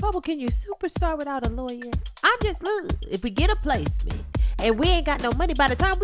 Bubble, can you superstar without a lawyer? I'm just, look, if we get a placement and we ain't got no money, by the time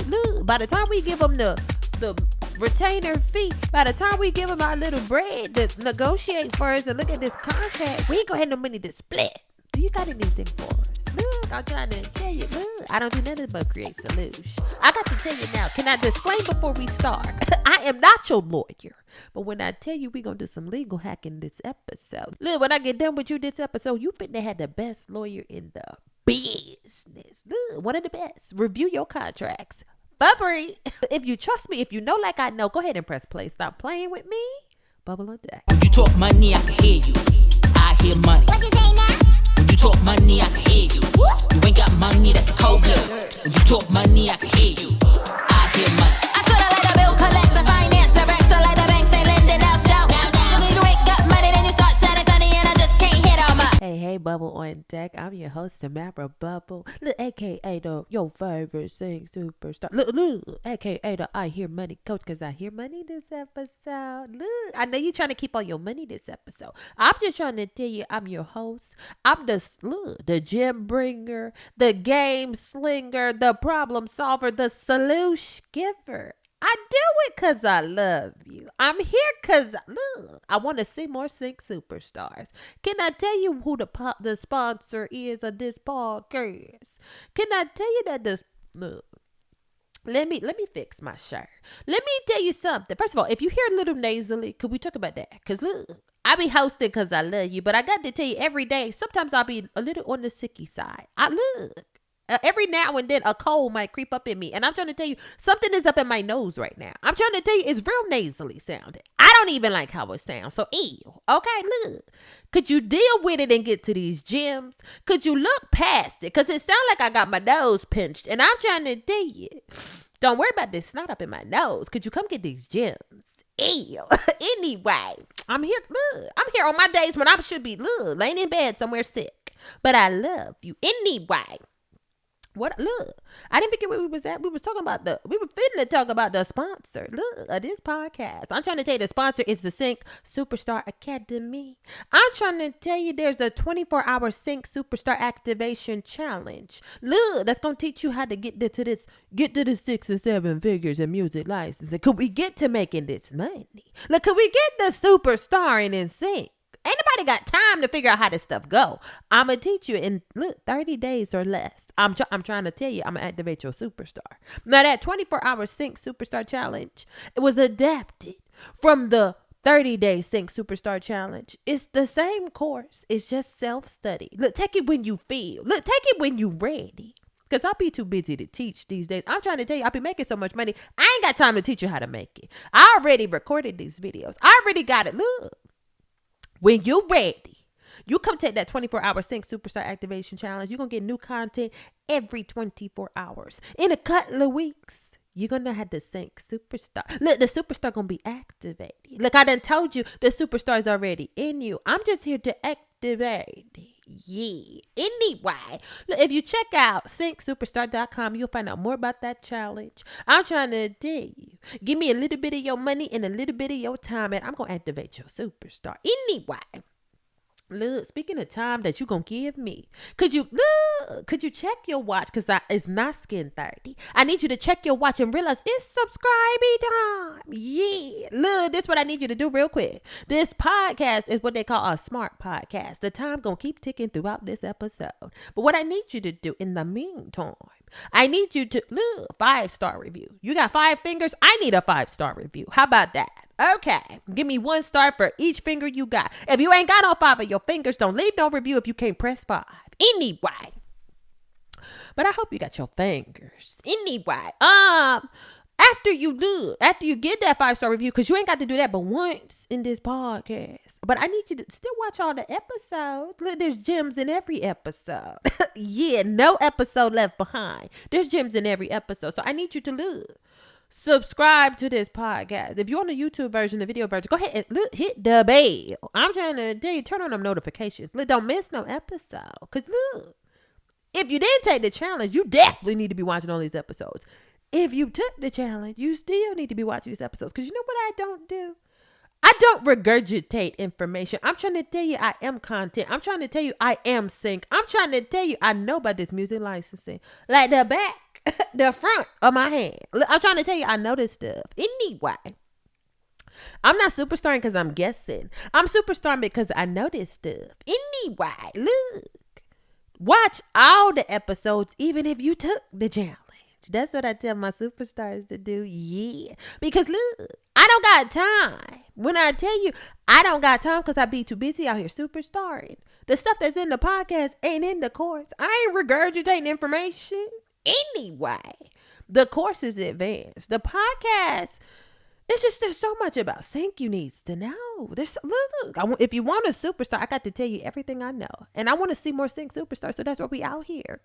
we give them the retainer fee, by the time we give them our little bread to negotiate for us and look at this contract, we ain't gonna have no money to split. Do you got anything for us? Look, I'm trying to tell you, look, I don't do nothing but create solutions. I got to tell you now, can I disclaim before we start? I am not your lawyer. But when I tell you we gonna do some legal hacking this episode, look, when I get done with you this episode, you finna have the best lawyer in the business. Look, one of the best. Review your contracts for free. If you trust me, if you know like I know, go ahead and press play. Stop playing with me. Bubble on deck. When you talk money, I can hear you. I hear money. What you say now? When you talk money, I can hear you. You ain't got money, that's a cold blood. When you talk money, I can hear you. I hear money. I sort of like a bill collector, finance director, like the banks ain't lending out doubt. So when you ain't got money, then you start selling funny, and I just can't hit on my. Hey, Bubble on deck. I'm your host, Tamara Bubble. Look, aka the your favorite sing superstar. Look, aka the I Hear Money coach, because I hear money this episode. Look, I know you trying to keep all your money this episode. I'm just trying to tell you, I'm your host. I'm the gem bringer, the game slinger, the problem solver, the solution giver. I do it because I love you. I'm here because, look, I want to see more Sync Superstars. Can I tell you who the sponsor is of this podcast? Can I tell you that look, let me fix my shirt. Let me tell you something. First of all, if you hear a little nasally, could we talk about that? Because, look, I be hosting because I love you, but I got to tell you every day, sometimes I'll be a little on the sicky side. Every now and then a cold might creep up in me. And I'm trying to tell you, something is up in my nose right now. I'm trying to tell you, it's real nasally sounding. I don't even like how it sounds. So, ew. Okay, look. Could you deal with it and get to these gems? Could you look past it? Because it sounds like I got my nose pinched. And I'm trying to tell you, don't worry about this snot up in my nose. Could you come get these gems? Ew. Anyway, I'm here. Look, I'm here on my days when I should be, look, laying in bed somewhere sick. But I love you. Anyway. What? Look, I didn't forget where we was at. We were finna talk about the sponsor. Look, of this podcast. I'm trying to tell you the sponsor is the Sync Superstar Academy. I'm trying to tell you there's a 24-hour Sync Superstar Activation Challenge. Look, that's gonna teach you how to get to the 6 or 7 figures in music licensing. Could we get to making this money? Look, could we get the superstar in sync? Ain't nobody got time to figure out how this stuff go. I'm going to teach you in 30 days or less. I'm trying to tell you, I'm going to activate your superstar. Now that 24-hour Sync Superstar Challenge, it was adapted from the 30-day Sync Superstar Challenge. It's the same course. It's just self-study. Look, take it when you feel. Look, take it when you ready. Because I'll be too busy to teach these days. I'm trying to tell you, I'll be making so much money. I ain't got time to teach you how to make it. I already recorded these videos. I already got it. Look. When you're ready, you come take that 24-hour Sync Superstar Activation Challenge. You're going to get new content every 24 hours. In a couple of weeks, you're going to have the Sync Superstar. Look, the Superstar going to be activated. Look, I done told you the Superstar is already in you. I'm just here to activate it. Yeah. Anyway, look, if you check out syncsuperstar.com, you'll find out more about that challenge. I'm trying to tell you, give me a little bit of your money and a little bit of your time, and I'm going to activate your superstar. Anyway, look, speaking of time that you going to give me, could you check your watch? Because it's not skin 30. I need you to check your watch and realize it's subscribing time. Yeah. Look, this is what I need you to do real quick. This podcast is what they call a smart podcast. The time going to keep ticking throughout this episode. But what I need you to do in the meantime, I need you to, look, 5-star review. You got 5 fingers? I need a 5-star review. How about that? Okay, give me 1 star for each finger you got. If you ain't got all 5 of your fingers, don't leave no review if you can't press 5. Anyway, but I hope you got your fingers. Anyway, after you get that 5-star review, because you ain't got to do that but once in this podcast. But I need you to still watch all the episodes. Look, there's gems in every episode. Yeah, no episode left behind. There's gems in every episode. So I need you to subscribe to this podcast. If you're on the YouTube version, the video version, go ahead and hit the bell. I'm trying to tell you, turn on them notifications. Look, don't miss no episode. Because look, if you didn't take the challenge, you definitely need to be watching all these episodes. If you took the challenge, you still need to be watching these episodes. Because you know what I don't do? I don't regurgitate information. I'm trying to tell you I am content. I'm trying to tell you I am sync. I'm trying to tell you I know about this music licensing. Like the back, the front of my hand. I'm trying to tell you I know this stuff. Anyway, I'm not superstarring because I'm guessing. I'm superstarring because I know this stuff. Anyway, look. Watch all the episodes even if you took the challenge. That's what I tell my superstars to do. Yeah. Because look, I don't got time. When I tell you I don't got time because I be too busy out here superstarring. The stuff that's in the podcast ain't in the course. I ain't regurgitating information. Anyway, the course is advanced. The podcast, it's just there's so much about sync you needs to know. Look, if you want a superstar, I got to tell you everything I know. And I want to see more sync superstars. So that's why we out here.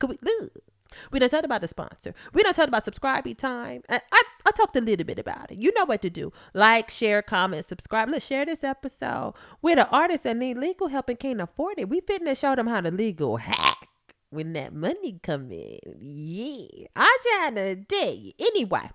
We done talked about the sponsor. We done talked about subscribing time. I talked a little bit about it. You know what to do. Like, share, comment, subscribe. Let's share this episode with an artist that need legal help and can't afford it. We finna show them how to legal hack when that money come in. Yeah. I'm trying to tell you. Anyway.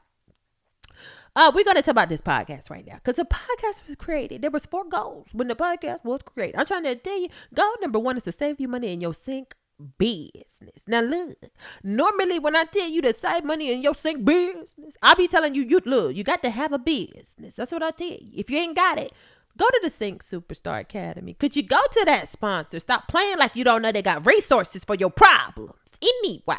We're going to talk about this podcast right now because the podcast was created. There was 4 goals when the podcast was created. I'm trying to tell you, goal number 1 is to save you money in your sync business. Now look, normally when I tell you to save money in your sync business, I'll be telling you, you got to have a business. That's what I tell you. If you ain't got it, go to the Sync Superstar Academy. Could you go to that sponsor? Stop playing like you don't know they got resources for your problems. Anyway.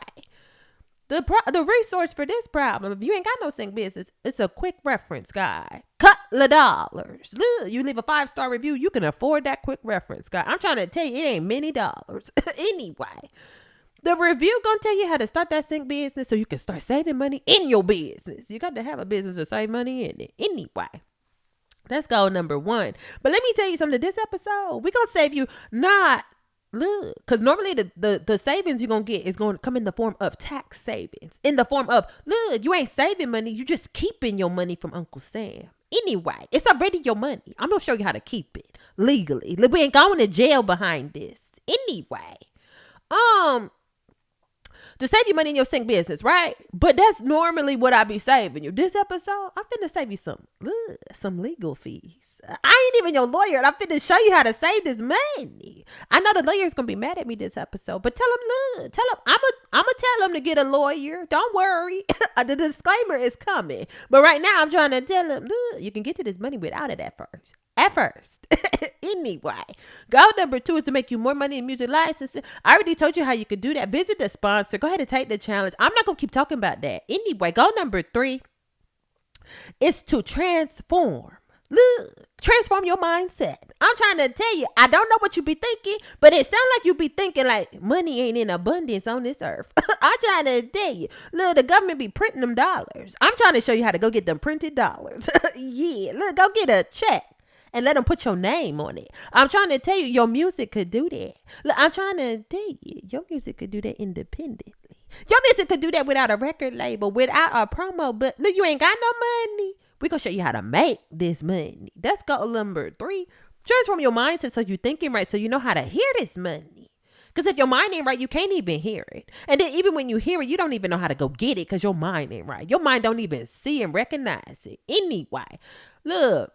The resource for this problem, if you ain't got no sync business, it's a quick reference guide. Couple of dollars. Look, you leave a 5-star review, you can afford that quick reference guide. I'm trying to tell you, it ain't many dollars. Anyway, the review gonna tell you how to start that sync business so you can start saving money in your business. You got to have a business to save money in it. Anyway, that's goal number 1. But let me tell you something. This episode, we're gonna save you not. Look, because normally the savings you're going to get is going to come in the form of tax savings. In the form of, look, you ain't saving money. You just keeping your money from Uncle Sam. Anyway, it's already your money. I'm going to show you how to keep it legally. Look, we ain't going to jail behind this. Anyway, to save you money in your sync business, right? But that's normally what I be saving you. This episode, I'm finna save you some legal fees. I ain't even your lawyer, and I'm finna show you how to save this money. I know the lawyer's gonna be mad at me this episode, but tell him, I'ma tell him to get a lawyer. Don't worry, the disclaimer is coming. But right now, I'm trying to tell him, look, you can get to this money without it at first. Anyway, goal number 2 is to make you more money in music licensing. I already told you how you could do that. Visit the sponsor. Go ahead and take the challenge. I'm not going to keep talking about that. Anyway, goal number 3 is to transform. Look, transform your mindset. I'm trying to tell you, I don't know what you be thinking, but it sounds like you be thinking like money ain't in abundance on this earth. I'm trying to tell you, look, the government be printing them dollars. I'm trying to show you how to go get them printed dollars. Yeah, look, go get a check. And let them put your name on it. I'm trying to tell you, your music could do that. Look, I'm trying to tell you, your music could do that independently. Your music could do that without a record label, without a promo. But look, you ain't got no money. We're going to show you how to make this money. That's goal number 3. Transform your mindset so you're thinking right, so you know how to hear this money. Because if your mind ain't right, you can't even hear it. And then even when you hear it, you don't even know how to go get it because your mind ain't right. Your mind don't even see and recognize it. Anyway, look.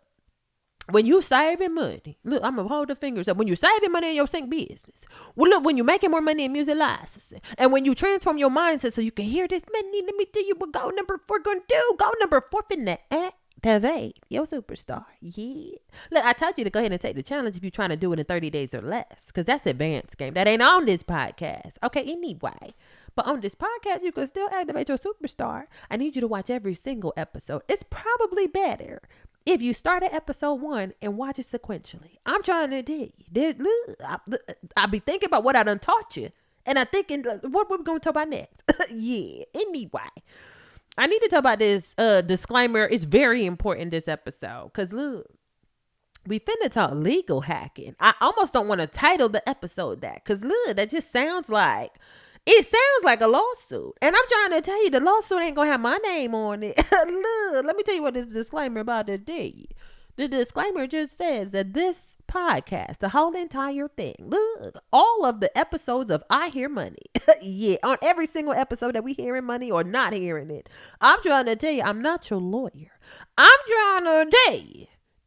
When you saving money, look, I'm going to hold the fingers up. When you're saving money in your sync business, well, look, when you're making more money in music licensing, and when you transform your mindset so you can hear this money, let me tell you what goal number 4 going to do. Goal number 4 finna activate your superstar. Yeah. Look, I told you to go ahead and take the challenge if you're trying to do it in 30 days or less, because that's advanced game. That ain't on this podcast. Okay, anyway. But on this podcast, you can still activate your superstar. I need you to watch every single episode. It's probably better if you start at episode 1 and watch it sequentially. I'm trying to tell you. I be thinking about what I done taught you. And I'm thinking, what we're going to talk about next. Yeah. Anyway, I need to talk about this disclaimer. It's very important, this episode. Because look, we finna talk legal hacking. I almost don't want to title the episode that. Because look, that just sounds like... It sounds like a lawsuit. And I'm trying to tell you, the lawsuit ain't going to have my name on it. Look, let me tell you what this disclaimer about the day. The disclaimer just says that this podcast, the whole entire thing, look, all of the episodes of I Hear Money, yeah, on every single episode that we hearing money or not hearing it, I'm trying to tell you, I'm not your lawyer. I'm trying to tell you,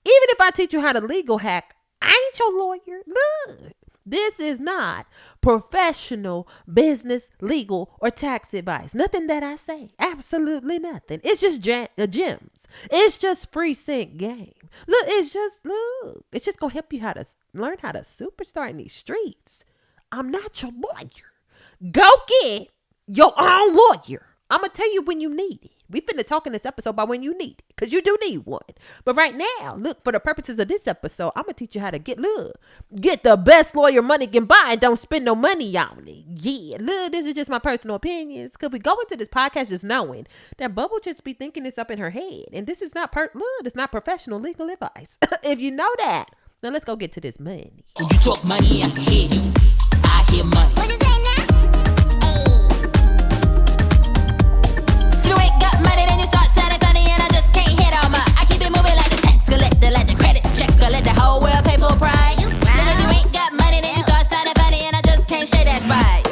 Even if I teach you how to legal hack, I ain't your lawyer. Look, this is not professional business, legal, or tax advice. Nothing that I say. Absolutely nothing. It's just gems. It's just free sync game. Look, it's just gonna help you how to learn how to superstar in these streets. I'm not your lawyer. Go get your own lawyer. I'm gonna tell you when you need it. We finna talk in this episode about when you need it, because you do need one. But right now, look, for the purposes of this episode, I'm gonna teach you how to get the best lawyer money can buy and don't spend no money on it. Yeah, look, this is just my personal opinions. Cause we go into this podcast just knowing that Bubble just be thinking this up in her head, and this is not it's not professional legal advice. If you know that, now let's go get to this money. When you talk money, I can hear you. I hear money. What you say now? You ain't got money, then you start sounding funny, and I just can't hit on my. I keep it moving like a tax collector, let the credit checker, let the whole world pay full price. And if you ain't got money, then you start sounding funny, and I just can't say that's right.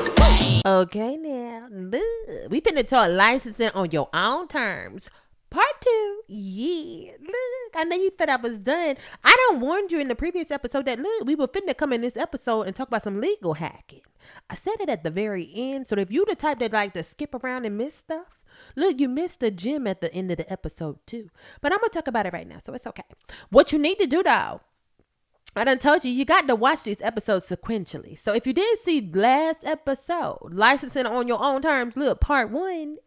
Okay, now look, we finna talk licensing on your own terms. Part 2. Yeah, look, I know you thought I was done. I done warned you in the previous episode that look, we were finna come in this episode and talk about some legal hacking. I said it at the very end, so if you the type that like to skip around and miss stuff, look, you missed the gem at the end of the episode too. But I'm gonna talk about it right now, so it's okay. What you need to do though, I done told you, you got to watch these episodes sequentially. So if you didn't see last episode, licensing on your own terms, look, part 1,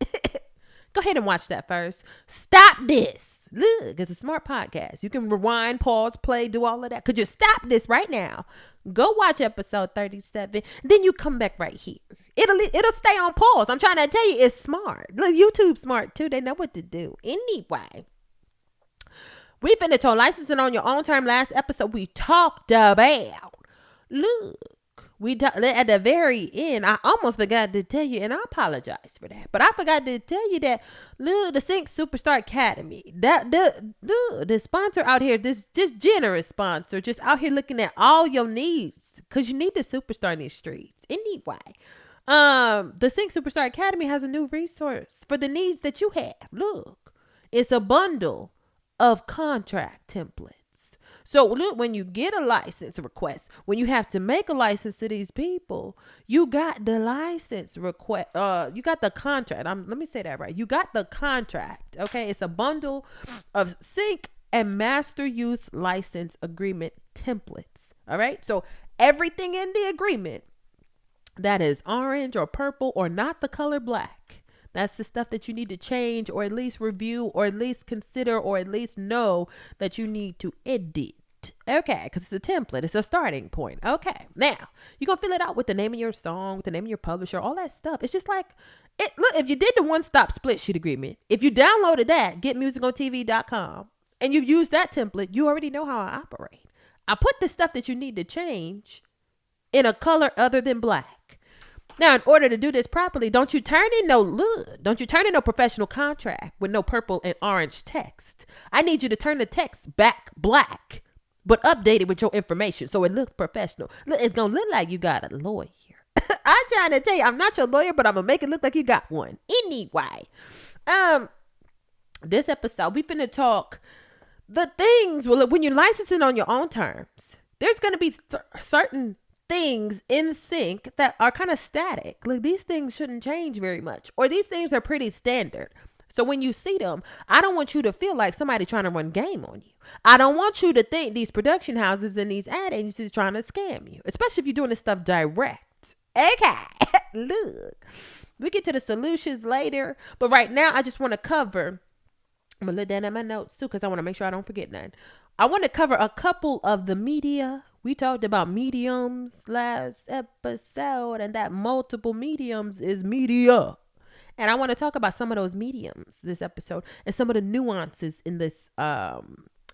go ahead and watch that first. Stop this. Look, it's a smart podcast. You can rewind, pause, play, do all of that. Could you stop this right now? Go watch episode 37. Then you come back right here. It'll stay on pause. I'm trying to tell you, it's smart. Look, YouTube's smart too. They know what to do. Anyway, we finna talk licensing on your own term. Last episode, we talked about, look, at the very end, I almost forgot to tell you, and I apologize for that, but I forgot to tell you that, look, the Sync Superstar Academy, that the sponsor out here, this just generous sponsor, just out here looking at all your needs, because you need the superstar in these streets. Anyway, the Sync Superstar Academy has a new resource for the needs that you have. Look, it's a bundle of contract templates. So look, when you get a license request, when you have to make a license to these people, you got the license request. You got the contract. Let me say that right. You got the contract. Okay, it's a bundle of sync and master use license agreement templates. All right. So everything in the agreement that is orange or purple or not the color black, that's the stuff that you need to change or at least review or at least consider or at least know that you need to edit. Okay, because it's a template. It's a starting point. Okay, now you're going to fill it out with the name of your song, with the name of your publisher, all that stuff. It's just like, look, if you did the one-stop split sheet agreement, if you downloaded that, getmusicontv.com, and you use that template, you already know how I operate. I put the stuff that you need to change in a color other than black. Now, in order to do this properly, don't you turn in no professional contract with no purple and orange text. I need you to turn the text back black, but update it with your information so it looks professional. Look, it's going to look like you got a lawyer. I'm trying to tell you, I'm not your lawyer, but I'm going to make it look like you got one. Anyway, this episode, we finna talk the things, well, when you're licensing on your own terms, there's going to be certain things in sync that are kind of static. Like these things shouldn't change very much, or these things are pretty standard. So when you see them, I don't want you to feel like somebody trying to run game on you. I don't want you to think these production houses and these ad agencies trying to scam you, especially if you're doing this stuff direct. Okay, look, we get to the solutions later, but right now I just want to cover, I'm gonna look down at my notes too, because I want to make sure I don't forget none. I want to cover a couple of the media. We talked about mediums last episode, and that multiple mediums is media. And I want to talk about some of those mediums this episode and some of the nuances in this,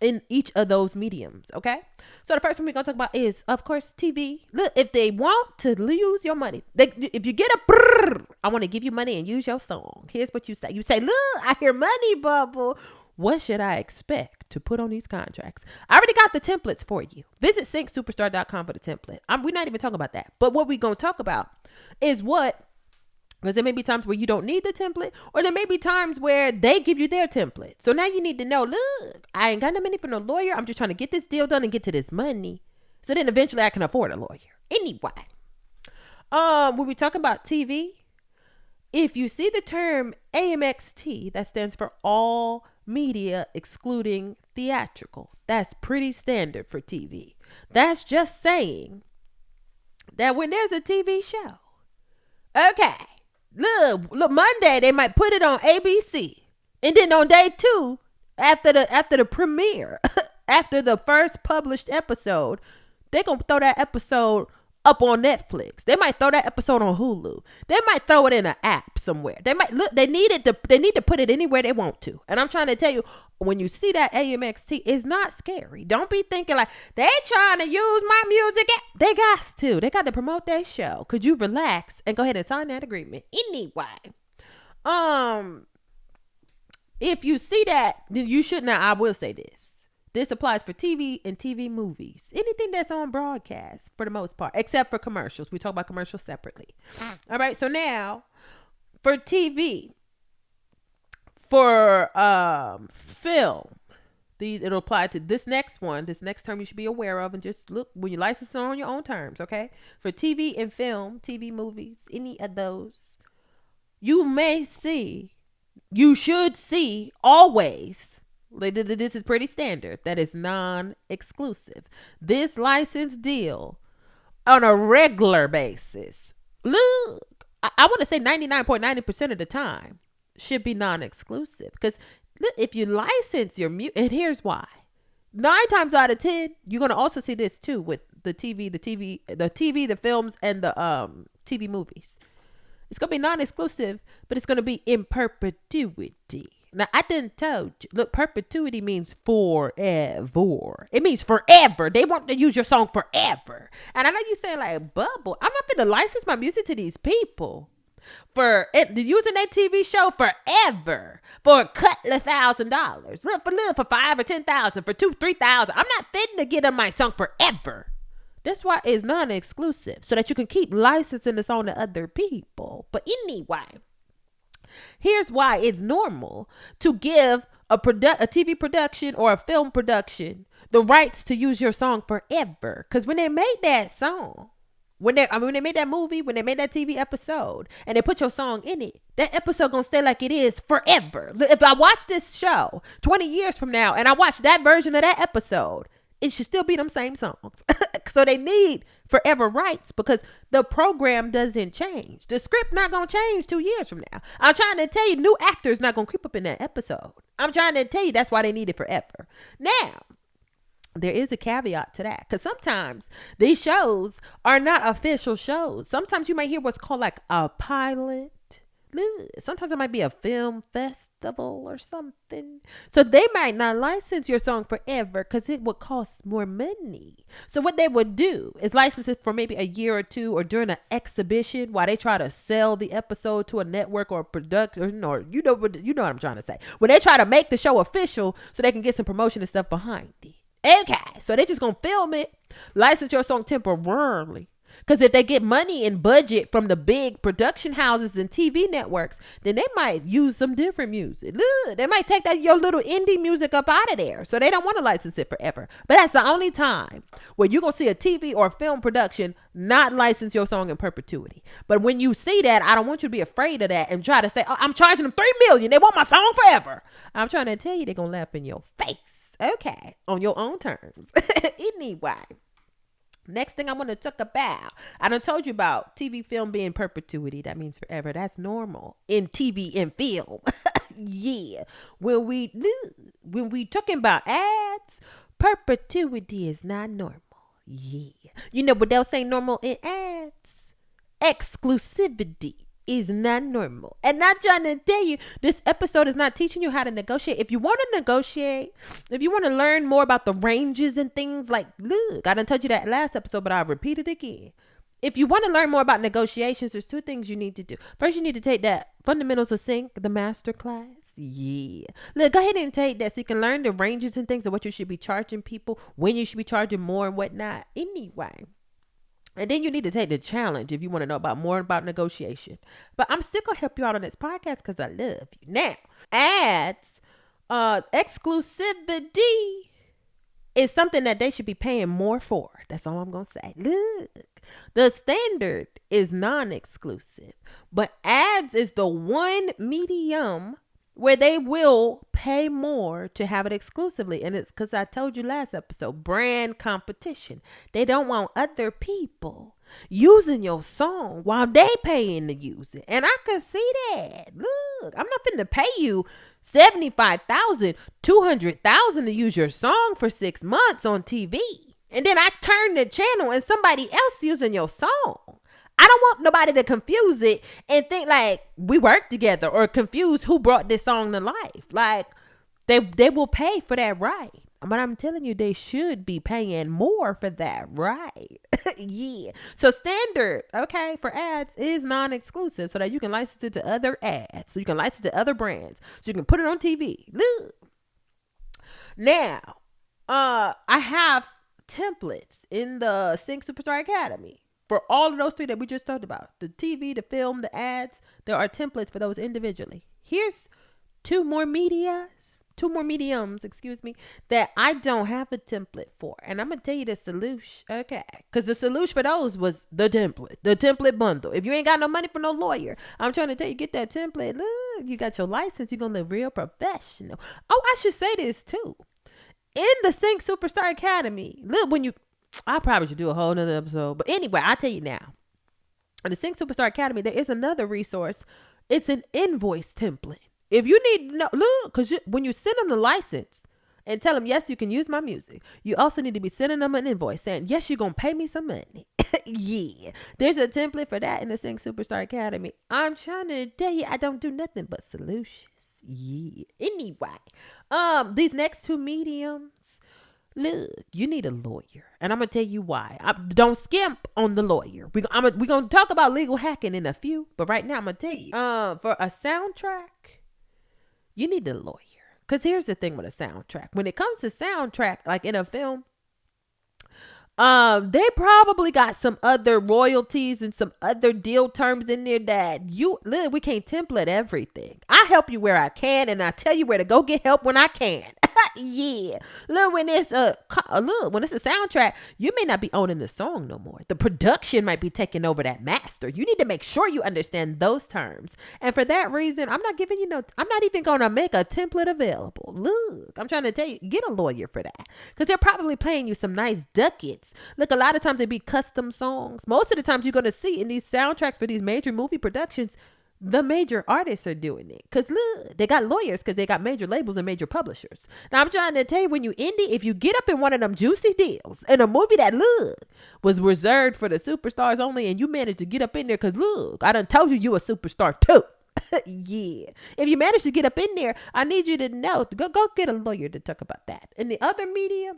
in each of those mediums. Okay. So the first one we're going to talk about is, of course, TV. Look, if they want to use your money, if you get a brrr, I want to give you money and use your song. Here's what you say. You say, look, I hear money bubble. What should I expect to put on these contracts? I already got the templates for you. Visit syncsuperstar.com for the template. We're not even talking about that. But what we're going to talk about is what Because there may be times where you don't need the template, or there may be times where they give you their template. So now you need to know, look, I ain't got no money for no lawyer. I'm just trying to get this deal done and get to this money. So then eventually I can afford a lawyer. Anyway, when we talk about TV, if you see the term AMXT, that stands for all media excluding theatrical. That's pretty standard for TV. That's just saying that when there's a TV show, okay, look, Monday they might put it on ABC, and then on day 2, after the premiere, after the first published episode, they're gonna throw that episode up on Netflix. They might throw that episode on Hulu. They might throw it in an app somewhere. They need to put it anywhere they want to. And I'm trying to tell you, when you see that AMXT, it's not scary. Don't be thinking like they trying to use my music. They got to promote their show. Could you relax and go ahead and sign that agreement? Anyway, if you see that, then you should not. I will say this. This applies for TV and TV movies. Anything that's on broadcast for the most part, except for commercials. We talk about commercials separately. All right. So now for TV, for film, it'll apply to this next one. This next term you should be aware of, and just look when you license it on your own terms. Okay. For TV and film, TV movies, any of those, you should see always. This is pretty standard. That is non-exclusive. This license deal on a regular basis, look, I want to say 99.90% of the time should be non-exclusive. Because if you license your music, and here's why. 9 times out of 10, you're going to also see this too with the TV, the films, and the TV movies. It's going to be non-exclusive, but it's going to be in perpetuity. Now, I didn't tell you. Look, perpetuity means forever. It means forever. They want to use your song forever. And I know you're saying like, Bubble, I'm not going to license my music to these people for using that TV show forever for a couple of $1,000. Look, for 5 or 10,000, for 2, 3,000. I'm not fitting to get them my song forever. That's why it's non-exclusive, so that you can keep licensing the song to other people. But anyway, here's why it's normal to give a TV production or a film production the rights to use your song forever. Because when they made that song, when they made that movie, when they made that TV episode, and they put your song in it, that episode gonna stay like it is forever. If I watch this show 20 years from now and I watch that version of that episode, it should still be them same songs. So they need forever rights because the program doesn't change. The script not going to change 2 years from now. I'm trying to tell you, new actors not going to creep up in that episode. I'm trying to tell you that's why they need it forever. Now, there is a caveat to that because sometimes these shows are not official shows. Sometimes you might hear what's called like a pilot. Sometimes it might be a film festival or something. So they might not license your song forever because it would cost more money. So what they would do is license it for maybe a year or 2 or during an exhibition while they try to sell the episode to a network or a production, or you know what I'm trying to say. When they try to make the show official so they can get some promotion and stuff behind it. Okay, so they just gonna film it, license your song temporarily. Because if they get money and budget from the big production houses and TV networks, then they might use some different music. Look, they might take your little indie music up out of there. So they don't want to license it forever. But that's the only time where you're going to see a TV or film production not license your song in perpetuity. But when you see that, I don't want you to be afraid of that and try to say, oh, I'm charging them $3 million. They want my song forever. I'm trying to tell you, they're going to laugh in your face. Okay. On your own terms. Anyway. Next thing I want to talk about, I done told you about TV film being perpetuity. That means forever. That's normal in TV and film. Yeah. When we talking about ads, perpetuity is not normal. Yeah. You know what else ain't normal in ads? Exclusivity is not normal. And not trying to tell you, this episode is not teaching you how to negotiate. If you want to negotiate, if you want to learn more about the ranges and things, like, look, I done told you that last episode, but I'll repeat it again. If you want to learn more about negotiations, there's 2 things you need to do. First, you need to take that Fundamentals of Sync, the master class. Yeah. Look, go ahead and take that so you can learn the ranges and things of what you should be charging people, when you should be charging more and whatnot. Anyway. And then you need to take the challenge if you want to know about more about negotiation. But I'm still gonna help you out on this podcast because I love you. Now, ads, exclusivity is something that they should be paying more for. That's all I'm gonna say. Look, the standard is non-exclusive, but ads is the one medium where they will pay more to have it exclusively. And it's because I told you last episode, brand competition. They don't want other people using your song while they paying to use it. And I can see that. Look, I'm not finna pay you $75,000, $200,000 to use your song for 6 months on TV. And then I turn the channel and somebody else using your song. I don't want nobody to confuse it and think like we work together or confuse who brought this song to life. Like they will pay for that right. But I'm telling you, they should be paying more for that right. Yeah. So standard, okay, for ads is non-exclusive so that you can license it to other ads. So you can license it to other brands. So you can put it on TV. Look. Now, I have templates in the Sync Superstar Academy. For all of those three that we just talked about, the TV, the film, the ads, there are templates for those individually. Here's two more mediums, that I don't have a template for. And I'm going to tell you the solution, okay? Because the solution for those was the template bundle. If you ain't got no money for no lawyer, I'm trying to tell you, get that template. Look, you got your license, you're going to live real professional. Oh, I should say this too. In the Sync Superstar Academy, look, I probably should do a whole nother episode. But anyway, I'll tell you now. In the Sync Superstar Academy, there is another resource. It's an invoice template. If you need to know, look, because when you send them the license and tell them, yes, you can use my music, you also need to be sending them an invoice saying, yes, you're going to pay me some money. Yeah. There's a template for that in the Sync Superstar Academy. I'm trying to tell you, I don't do nothing but solutions. Yeah. Anyway, these next two mediums, look, you need a lawyer. And I'm going to tell you why. Don't skimp on the lawyer. We're going to talk about legal hacking in a few. But right now, I'm going to tell you, for a soundtrack, you need a lawyer. Because here's the thing with a soundtrack. When it comes to soundtrack, like in a film, they probably got some other royalties and some other deal terms in there that we can't template everything. I help you where I can, and I tell you where to go get help when I can. Yeah. Look, when it's a soundtrack, you may not be owning the song no more. The production might be taking over that master. You need to make sure you understand those terms. And for that reason, I'm not even going to make a template available. Look, I'm trying to tell you, get a lawyer for that. Because they're probably paying you some nice ducats. Look, a lot of times they be custom songs. Most of the times you're going to see in these soundtracks for these major movie productions, the major artists are doing it. Because look, they got lawyers because they got major labels and major publishers. Now, I'm trying to tell you, when you indie, if you get up in one of them juicy deals in a movie that, look, was reserved for the superstars only, and you managed to get up in there because, look, I done told you a superstar too. Yeah. If you manage to get up in there, I need you to know, go get a lawyer to talk about that. In the other media,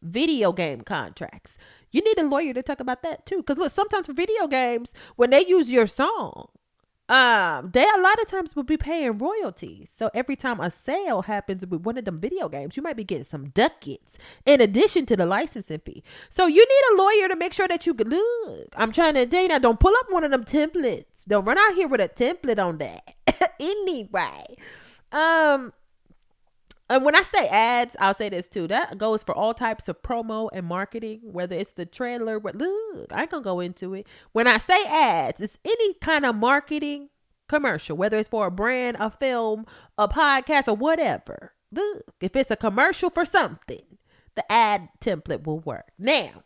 video game contracts, you need a lawyer to talk about that too. Because look, sometimes for video games, when they use your song, they a lot of times will be paying royalties. So every time a sale happens with one of them video games, you might be getting some ducats in addition to the licensing fee. So you need a lawyer to make sure that you can look. I'm trying to tell you now, don't pull up one of them templates. Don't run out here with a template on that. Anyway, and when I say ads, I'll say this too. That goes for all types of promo and marketing, whether it's the trailer. But look, I ain't gonna go into it. When I say ads, it's any kind of marketing commercial, whether it's for a brand, a film, a podcast, or whatever. Look, if it's a commercial for something, the ad template will work. Now,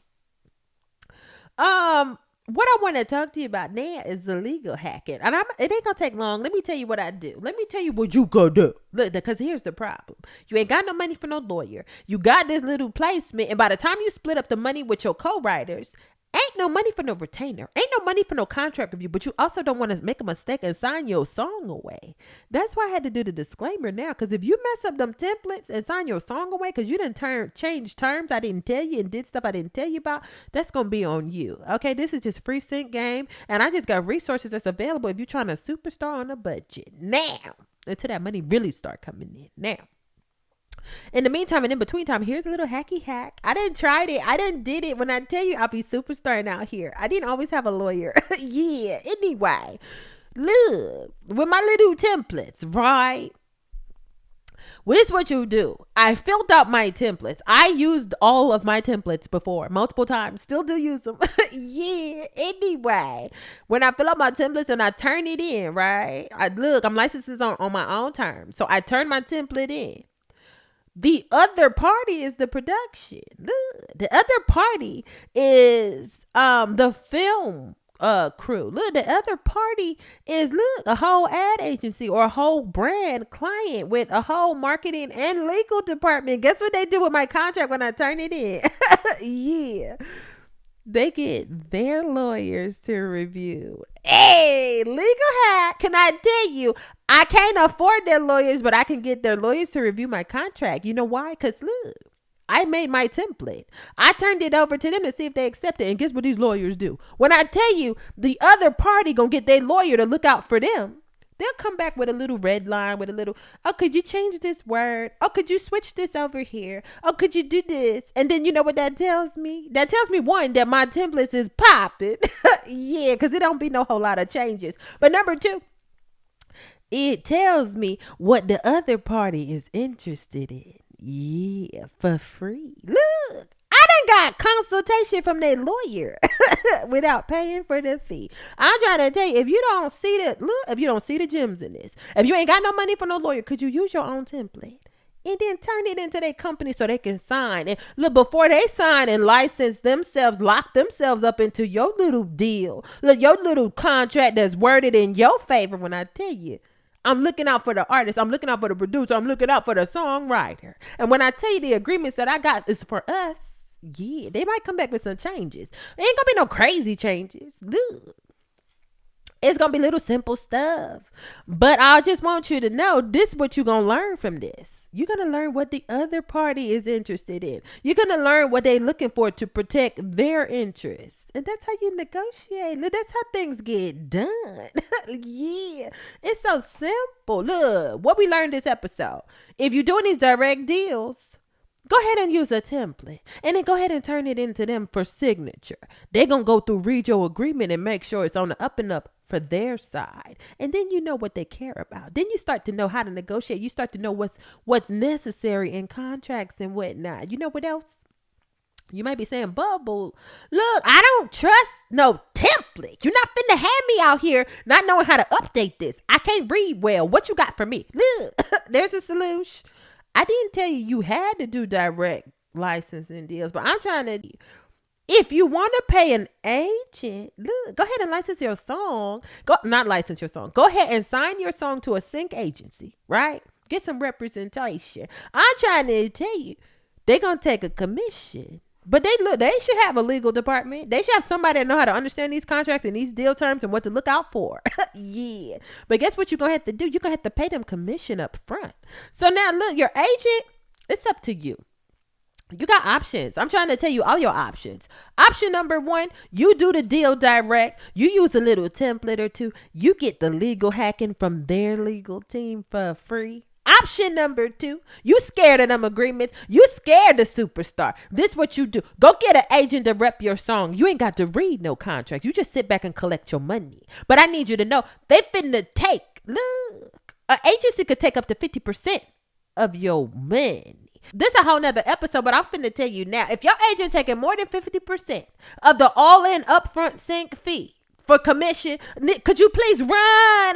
what I want to talk to you about now is the legal hacking. And it ain't going to take long. Let me tell you what I do. Let me tell you what you gonna do. Look, because here's the problem. You ain't got no money for no lawyer. You got this little placement. And by the time you split up the money with your co-writers, ain't no money for no retainer. Ain't no money for no contract review. But you also don't want to make a mistake and sign your song away. That's why I had to do the disclaimer now. Because if you mess up them templates and sign your song away because you didn't change terms I didn't tell you and did stuff I didn't tell you about, that's going to be on you. Okay, this is just free sync game. And I just got resources that's available if you're trying to superstar on a budget. Now, until that money really start coming in. Now, In the meantime and in between time, here's a little hacky hack. I didn't try it. I didn't did it. When I tell you I'll be superstarring out here, I didn't always have a lawyer. Yeah. Anyway, look, with my little templates, right? Well, this is what you do. I filled out my templates. I used all of my templates before, multiple times. Still do use them. Yeah. Anyway, when I fill out my templates and I turn it in, right? I'm licensed on my own terms. So I turn my template in. The other party is the production. Look, the other party is the film crew. Look, the other party is a whole ad agency or a whole brand client with a whole marketing and legal department. Guess what they do with my contract when I turn it in? Yeah. They get their lawyers to review. Hey, legal hack. Can I tell you, I can't afford their lawyers, but I can get their lawyers to review my contract. You know why? Because look, I made my template. I turned it over to them to see if they accept it. And guess what these lawyers do? When I tell you the other party gonna get their lawyer to look out for them, they'll come back with a little red line with a little, oh, could you change this word? Oh, could you switch this over here? Oh, could you do this? And then you know what that tells me? That tells me, one, that my templates is popping. Yeah, because it don't be no whole lot of changes. But number two, it tells me what the other party is interested in. Yeah, for free. Look, I done got consultation from their lawyer without paying for the fee. I'm trying to tell you, if you don't see the gems in this, if you ain't got no money for no lawyer, could you use your own template and then turn it into their company so they can sign? And look, before they sign and license themselves, lock themselves up into your little deal, look, your little contract that's worded in your favor. When I tell you, I'm looking out for the artist. I'm looking out for the producer. I'm looking out for the songwriter. And when I tell you the agreements that I got is for us, yeah, they might come back with some changes. It ain't gonna be no crazy changes. Look, it's gonna be little simple stuff. But I just want you to know, this is what you're gonna learn from this. You're gonna learn what the other party is interested in. You're gonna learn what they're looking for to protect their interests. And that's how you negotiate. Look, that's how things get done. Yeah, it's so simple. Look, what we learned this episode. If you're doing these direct deals, go ahead and use a template and then go ahead and turn it into them for signature. They're going to go through, read your agreement and make sure it's on the up and up for their side. And then you know what they care about. Then you start to know how to negotiate. You start to know what's necessary in contracts and whatnot. You know what else? You might be saying, Bubble, look, I don't trust no template. You're not finna have me out here not knowing how to update this. I can't read well. What you got for me? Look, there's a solution. I didn't tell you had to do direct licensing deals, but I'm trying to, if you want to pay an agent, look, go ahead and license your song. Not license your song. Go ahead and sign your song to a sync agency, right? Get some representation. I'm trying to tell you, they're going to take a commission. But they should have a legal department. They should have somebody that know how to understand these contracts and these deal terms and what to look out for. Yeah. But guess what you're going to have to do? You're going to have to pay them commission up front. So now, look, your agent, it's up to you. You got options. I'm trying to tell you all your options. Option number one, you do the deal direct. You use a little template or two. You get the legal hacking from their legal team for free. Option number two, you scared of them agreements. You scared the superstar. This what you do. Go get an agent to rep your song. You ain't got to read no contract. You just sit back and collect your money. But I need you to know, they finna take, look, an agency could take up to 50% of your money. This a whole nother episode, but I'm finna tell you now, if your agent taking more than 50% of the all-in upfront sync fee, for commission, could you please run?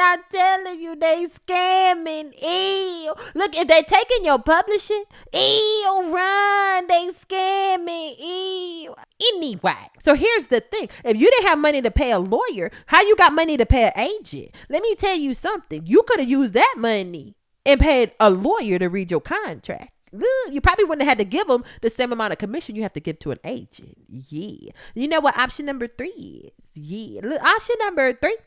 I'm telling you, they scamming. Ew. Look, if they taking your publishing, ew, run. They scamming. Ew. Anyway, so here's the thing. If you didn't have money to pay a lawyer, how you got money to pay an agent? Let me tell you something. You could have used that money and paid a lawyer to read your contract. You probably wouldn't have had to give them the same amount of commission you have to give to an agent. Yeah. You know what option number 3 is? Yeah. Look, option number 3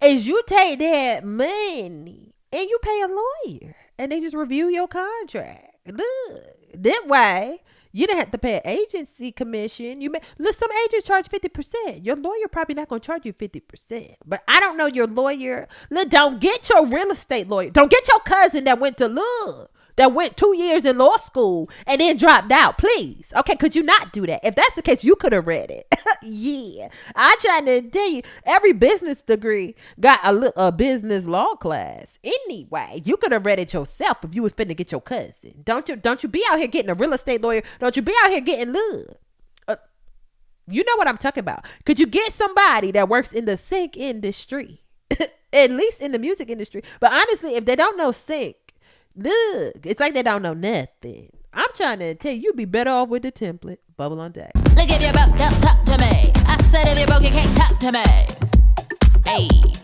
is you take that money and you pay a lawyer and they just review your contract. Look, that way you didn't have to pay an agency commission. Look, some agents charge 50%. Your lawyer probably not going to charge you 50%. But I don't know your lawyer. Look, don't get your real estate lawyer. Don't get your cousin that went to look. that went 2 years in law school and then dropped out. Please. Okay, could you not do that? If that's the case, you could have read it. Yeah. I'm trying to tell you, every business degree got a business law class. Anyway, you could have read it yourself if you was finna get your cousin. Don't you be out here getting a real estate lawyer. Don't you be out here getting love. You know what I'm talking about. Could you get somebody that works in the sync industry? At least in the music industry. But honestly, if they don't know sync, look, it's like they don't know nothing. I'm trying to tell you, you'd be better off with the template. Bubble on deck. Look, if you're broke, don't talk to me. I said if you're broke, you can't talk to me. Hey.